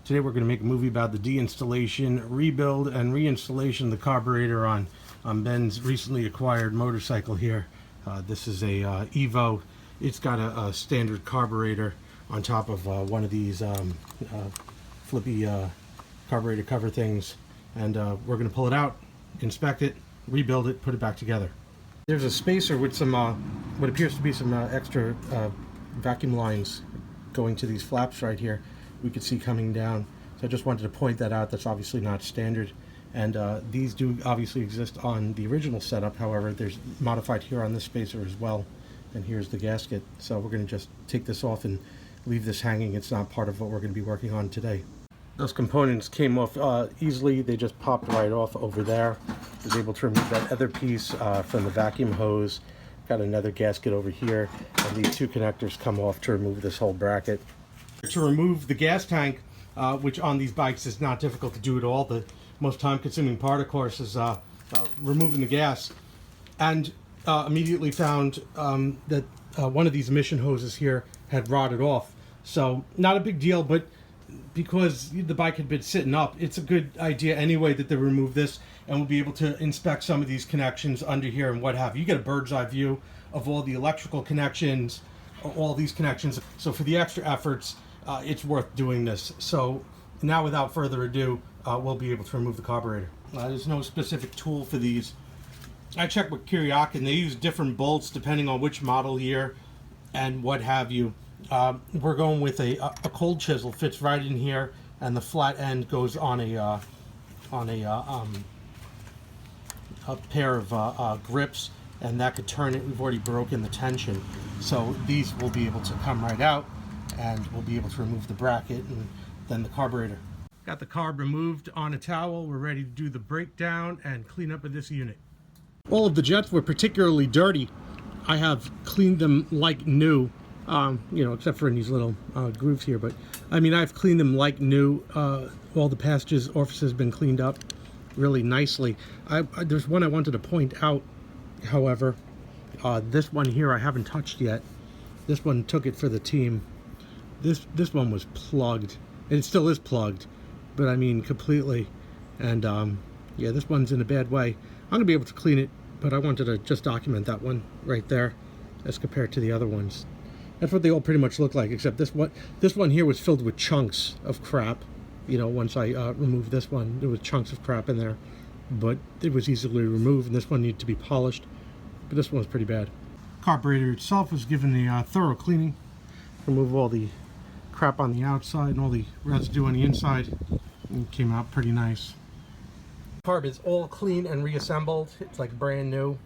Today we're going to make a movie about the deinstallation, rebuild, and reinstallation of the carburetor on Ben's recently acquired motorcycle here. This is a EVO. It's got a standard carburetor on top of one of these flippy carburetor cover things, and we're going to pull it out, inspect it, rebuild it, put it back together. There's a spacer with some what appears to be some extra vacuum lines going to these flaps right here. We could see coming down, so I just wanted to point that out. That's obviously not standard, and these do obviously exist on the original setup. However, there's modified here on this spacer as well, and here's the gasket. So we're going to just take this off and leave this hanging. It's not part of what we're going to be working on today. Those components came off easily. They just popped right off over there. I was able to remove that other piece from the vacuum hose. Got another gasket over here, and these two connectors come off to remove this whole bracket. To remove the gas tank, which on these bikes is not difficult to do at all. The most time-consuming part, of course, is removing the gas. And immediately found that one of these emission hoses here had rotted off. So not a big deal, but because the bike had been sitting up, it's a good idea anyway that they remove this, and we'll be able to inspect some of these connections under here and what have you. You get a bird's eye view of all the electrical connections, all these connections. So for the extra efforts, it's worth doing this. So now, without further ado, we'll be able to remove the carburetor. There's no specific tool for these. I checked with Kuryakyn. They use different bolts depending on which model year and what have you. We're going with a cold chisel. Fits right in here, and the flat end goes on a pair of grips, and that could turn it. We've already broken the tension, so these will be able to come right out, and we'll be able to remove the bracket and then the carburetor. Got the carb removed on a towel. We're ready to do the breakdown and clean up of this unit. All of the jets were particularly dirty. I have cleaned them like new, you know, except for in these little grooves here, but I mean, I've cleaned them like new. All the passages, orifices have been cleaned up really nicely. There's one I wanted to point out, however. This one here I haven't touched yet. This one took it for the team. This one was plugged, and it still is plugged, but I mean completely. And yeah, this one's in a bad way. I'm gonna be able to clean it, but I wanted to just document that one right there as compared to the other ones. That's what they all pretty much look like, except this one here was filled with chunks of crap. You know, once I removed this one, there was chunks of crap in there, but it was easily removed, and this one needed to be polished, but this one was pretty bad. Carburetor itself was given a thorough cleaning. Remove all the crap on the outside and all the residue on the inside, and it came out pretty nice. Carb is all clean and reassembled. It's like brand new.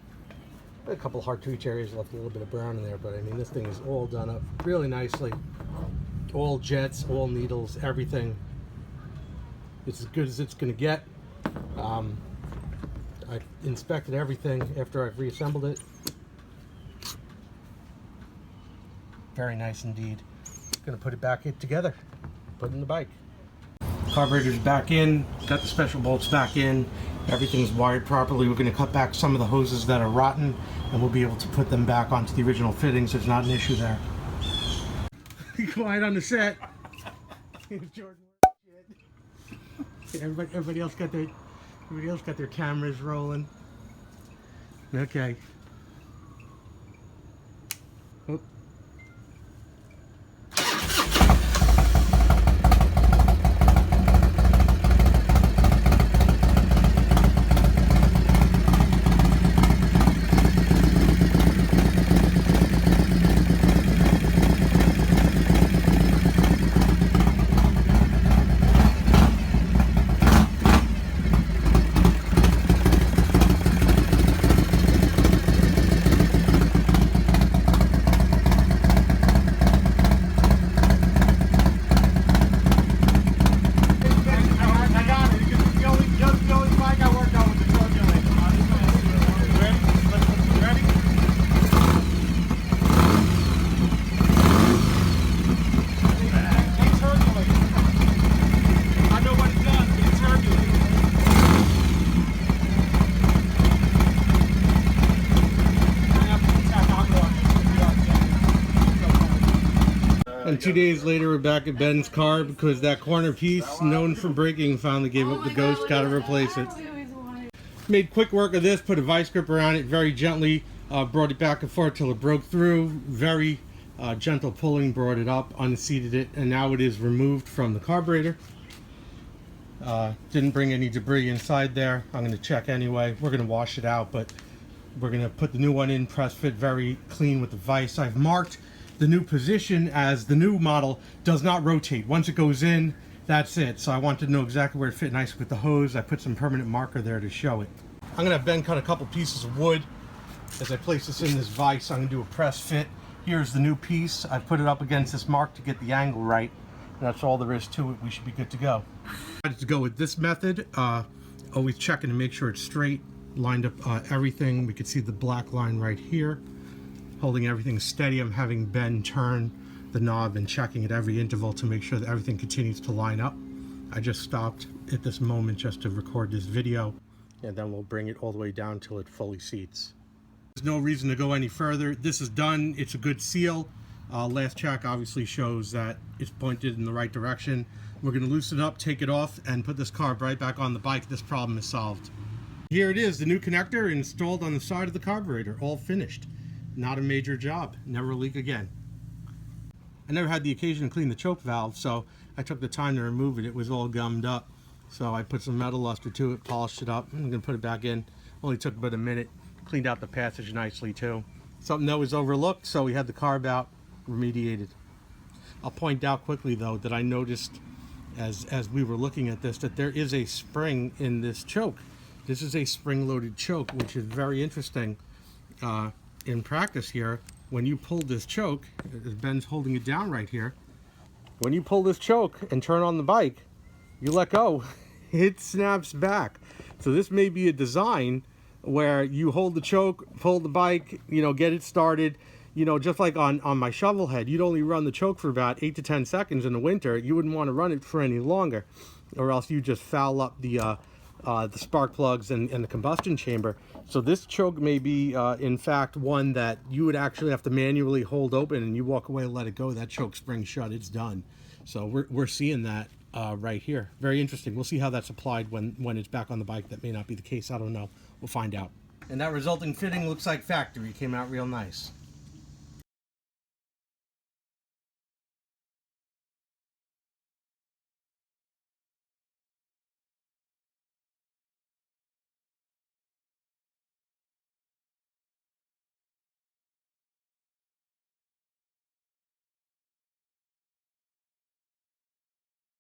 A couple hard to reach areas, left a little bit of brown in there, but I mean, this thing is all done up really nicely. All jets, all needles, everything. It's as good as it's going to get. I inspected everything after I've reassembled it. Very nice indeed. Going to put it back together, put it in the bike. Carburetor's back in, got the special bolts back in, everything's wired properly. We're going to cut back some of the hoses that are rotten, and we'll be able to put them back onto the original fittings. There's not an issue there. Quiet on the set. Everybody else got their cameras rolling. Okay. Oh. And 2 days later, we're back at Ben's car because that corner piece, known for breaking, finally gave up the ghost. Got to replace it. Made quick work of this, put a vice grip around it very gently, brought it back and forth till it broke through. Very gentle pulling, brought it up, unseated it, and now it is removed from the carburetor. Didn't bring any debris inside there. I'm going to check anyway. We're going to wash it out, but we're going to put the new one in, press fit, very clean with the vise. I've marked the new position as the new model does not rotate. Once it goes in, that's it. So I wanted to know exactly where it fit nice with the hose. I put some permanent marker there to show it. I'm going to have Ben cut a couple pieces of wood. As I place this in this vise, I'm going to do a press fit. Here's the new piece. I put it up against this mark to get the angle right. That's all there is to it. We should be good to go. I decided to go with this method. Always checking to make sure it's straight. Lined up everything. We could see the black line right here. Holding everything steady. I'm having Ben turn the knob and checking at every interval to make sure that everything continues to line up. I just stopped at this moment just to record this video, and then we'll bring it all the way down till it fully seats. There's no reason to go any further. This is done. It's a good seal. Last check obviously shows that it's pointed in the right direction. We're going to loosen it up, take it off, and put this carb right back on the bike. This problem is solved. Here it is, the new connector installed on the side of the carburetor, all finished. Not a major job, never a leak again. I never had the occasion to clean the choke valve, so I took the time to remove it. It was all gummed up. So I put some metal luster to it, polished it up. I'm going to put it back in. Only took about a minute. Cleaned out the passage nicely too. Something that was overlooked, so we had the carb out, remediated. I'll point out quickly though that I noticed as we were looking at this that there is a spring in this choke. This is a spring-loaded choke, which is very interesting. In practice here, when you pull this choke, as Ben's holding it down right here, when you pull this choke and turn on the bike, you let go, it snaps back. So this may be a design where you hold the choke, pull the bike, get it started. Just like on my shovel head, you'd only run the choke for about 8 to 10 seconds in the winter. You wouldn't want to run it for any longer, or else you just foul up the spark plugs and the combustion chamber. So this choke may be, in fact, one that you would actually have to manually hold open, and you walk away and let it go. That choke spring's shut. It's done. So we're seeing that right here. Very interesting. We'll see how that's applied when it's back on the bike. That may not be the case. I don't know. We'll find out. And that resulting fitting looks like factory. Came out real nice.